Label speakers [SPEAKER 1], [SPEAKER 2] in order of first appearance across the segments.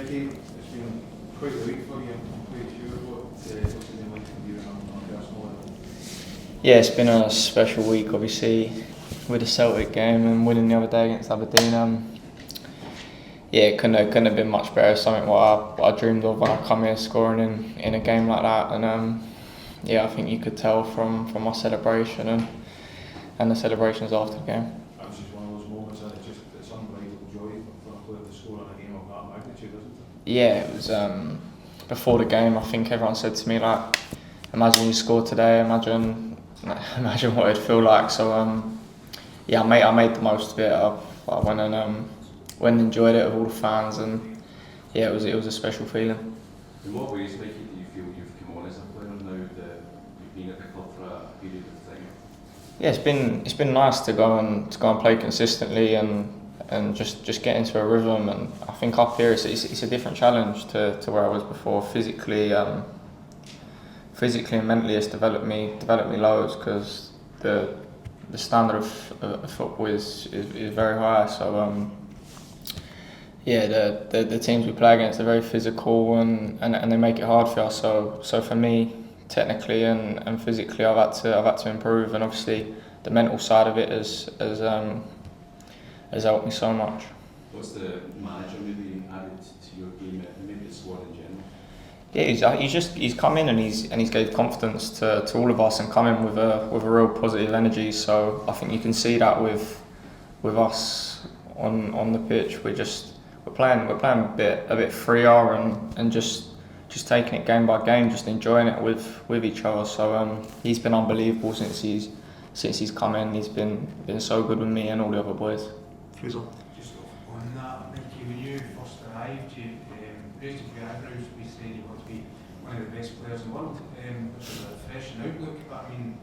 [SPEAKER 1] Mikey, it's been quite a week for you. I'm quite sure what's it been like for you on a personal level?
[SPEAKER 2] Yeah, it's been a special week, obviously, with the Celtic game and winning the other day against Aberdeen. Yeah, it couldn't have been much better. Something what I dreamed of when I come here, scoring in a game like that. And yeah, I think you could tell from my celebration and the celebrations after the game.
[SPEAKER 1] That was just one of those moments, and it's unbelievable joy for a player to score in a game of that magnitude, isn't it?
[SPEAKER 2] Yeah, it was before the game. I think everyone said to me like, "Imagine you scored today. Imagine what it'd feel like." So yeah, I made the most of it. I went and enjoyed it with all the fans, and yeah, it was a special feeling.
[SPEAKER 3] In what ways, Mikey, do you feel you've come on as a player now that you've been at the club for a period of time?
[SPEAKER 2] Yeah, it's been nice to go and play consistently and just get into a rhythm. And I think up here it's a different challenge to where I was before. Physically and mentally, it's developed me loads because the standard of football is very high. So yeah, the teams we play against are very physical and they make it hard for us. So for me, technically and physically, I've had to improve, and obviously the mental side of it has helped me so much.
[SPEAKER 3] What's the manager maybe added to your game and maybe the squad in general?
[SPEAKER 2] Yeah, he's come in and he's gave confidence to all of us and come in with a real positive energy. So I think you can see that with us on the pitch. We're playing a bit freer and just taking it game by game, just enjoying it with each other. So he's been unbelievable since he's come in. He's been so good with me and all the other boys.
[SPEAKER 1] Just on that, Mikey, when you first arrived, you raised a few eyebrows. We said you want to be one of the best players in the world, which is a fresh outlook. But I mean,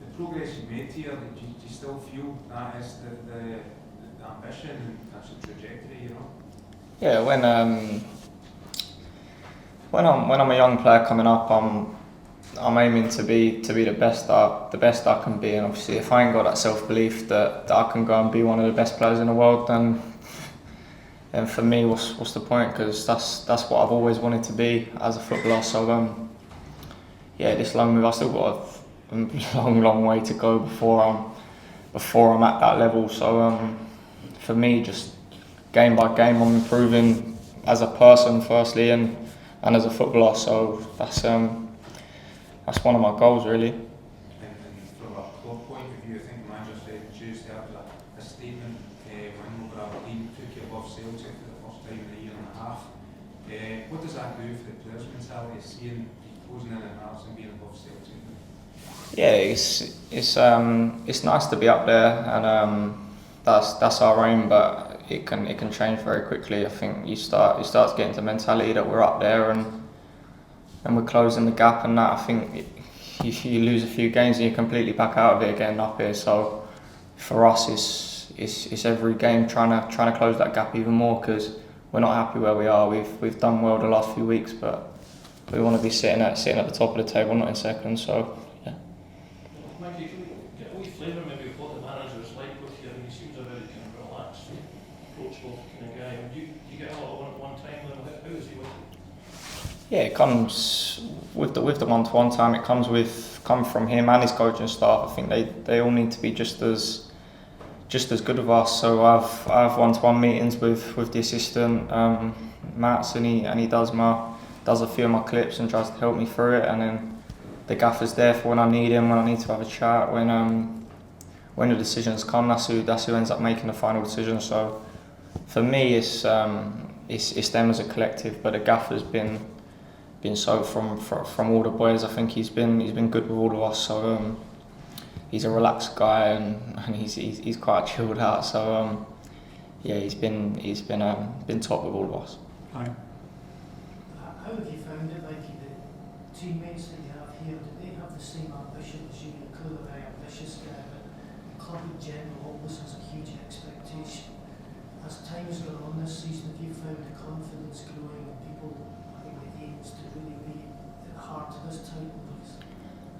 [SPEAKER 1] the progress you've made here, do you still feel that is the ambition and that's the trajectory, you know?
[SPEAKER 2] Yeah, when I'm a young player coming up, I'm aiming to be the best I can be, and obviously if I ain't got that self-belief that I can go and be one of the best players in the world, then for me, what's the point? Because that's what I've always wanted to be as a footballer. So yeah, this long move, I still got a long way to go before I'm at that level. So for me, just game by game, I'm improving as a person firstly and as a footballer. So that's one of my goals really.
[SPEAKER 1] And from a club point of view, I think the manager said Tuesday after a statement when over Aberdeen took you above Celtic for the first time in a year and a half. What does that do for the players' mentality, seeing you closing in at Hearts and being above Celtic?
[SPEAKER 2] Yeah, it's nice to be up there, and that's our aim, but it can change very quickly. I think you start to get into the mentality that we're up there and we're closing the gap, and that I think you lose a few games and you're completely back out of it again up here. So for us, it's every game trying to close that gap even more, because we're not happy where we are. We've done well the last few weeks, but we want to be sitting at the top of the table, not in second. So yeah.
[SPEAKER 4] Mikey, can we get a wee flavour maybe of what the manager is like with you? I mean, he seems a very kind of relaxed, approachable kind of guy. Do you get a lot of one-time level? How is he with you?
[SPEAKER 2] Yeah, it comes with the one-to-one time. It comes from him and his coaching staff. I think they all need to be just as good with us. So I have one-to-one meetings with the assistant Mats, and he does a few of my clips and tries to help me through it. And then the gaffer's there for when I need him, when I need to have a chat, when the decisions come. That's who ends up making the final decision. So for me, it's them as a collective, but the gaffer's been so from all the boys. I think he's been good with all of us. So he's a relaxed guy and he's quite chilled out. So yeah, he's been top with all of us.
[SPEAKER 1] Hi.
[SPEAKER 5] How have you found it, Mikey? The teammates that you have here, do they have the same ambition as you? You're clearly a very ambitious guy, but the club in general always has a huge expectation. As time has gone on this season, have you found the confidence growing and people having the aims to really be at the heart of this title race?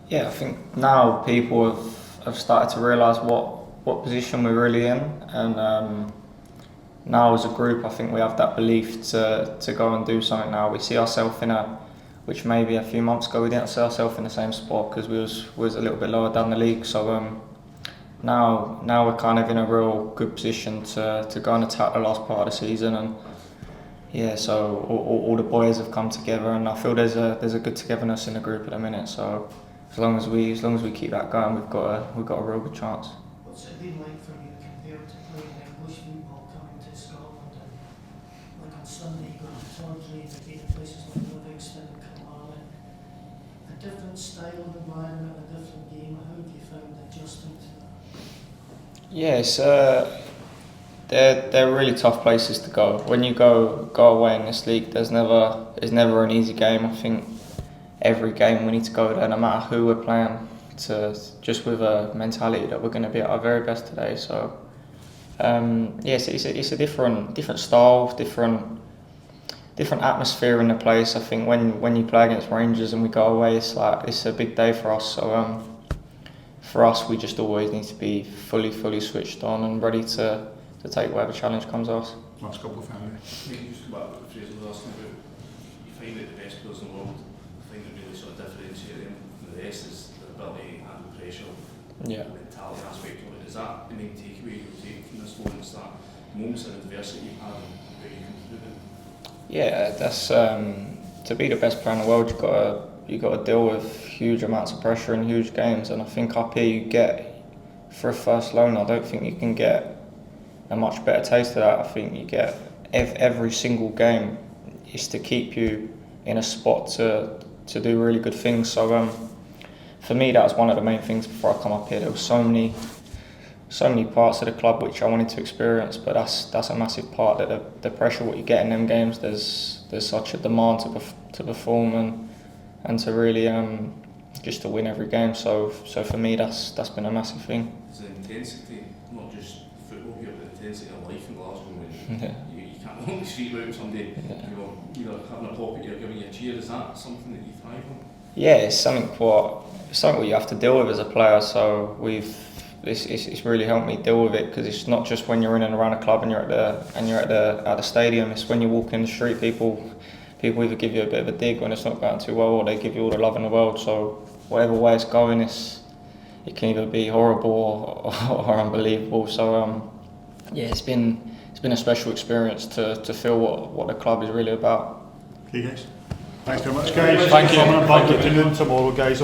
[SPEAKER 2] Yeah, I think now people have started to realise what position we're really in, and now as a group, I think we have that belief to go and do something now. We see ourselves which maybe a few months ago we didn't see ourselves in the same spot because we was a little bit lower down the league. So now we're kind of in a real good position to go and attack the last part of the season, and yeah, so all the boys have come together, and I feel there's a good togetherness in the group at the minute. So as long as we keep that going, we've got a real good chance.
[SPEAKER 5] What's it been like for you compared to playing English football coming to Scotland? And like on Sunday, you go to Pittodrie, and you've been in places like Livingston and Kilmarnock. A different style of environment, a different game. How have you found adjusting to that?
[SPEAKER 2] Yes, they're really tough places to go. When you go away in this league, there's never an easy game. I think every game we need to go there, no matter who we're playing, just with a mentality that we're going to be at our very best today. So yes, it's a different style, different atmosphere in the place. I think when you play against Rangers and we go away, it's a big day for us. So for us, we just always need to be fully switched on and ready to take whatever challenge comes at us.
[SPEAKER 6] Last couple of family.
[SPEAKER 7] Maybe just come back to what Fraser was asking about. You find that the best players in the world, the thing that really sort of differentiates them from the rest is their ability to handle pressure,
[SPEAKER 2] Yeah.
[SPEAKER 7] the mentality aspect of it. Is that the main takeaway you take from this moment? Is that moments of adversity you've had and how you can improve it?
[SPEAKER 2] Yeah, that's to be the best player in the world. You got to deal with huge amounts of pressure in huge games, and I think up here you get, for a first loan, I don't think you can get a much better taste of that. I think you get every single game is to keep you in a spot to do really good things. So for me, that was one of the main things before I come up here. There were so many parts of the club which I wanted to experience, but that's a massive part. That the pressure what you get in them games, there's such a demand to perform and to really just to win every game. So for me, that's been a massive thing.
[SPEAKER 7] It's the intensity, not just football here, but the intensity of life in Glasgow. When you can't only speak about somebody, either having a pocket or giving you a cheer. Is that something that you thrive on?
[SPEAKER 2] Yeah, it's something what you have to deal with as a player. So it's really helped me deal with it, because it's not just when you're in and around a club and you're at the stadium. It's when you walk in the street, people either give you a bit of a dig when it's not going too well, or they give you all the love in the world. So whatever way it's going, it can either be horrible or unbelievable. So yeah, it's been a special experience to feel what the club is really about.
[SPEAKER 6] Okay, guys. Thanks very much, guys.
[SPEAKER 4] Thank you.
[SPEAKER 6] Coming back at noon tomorrow, guys.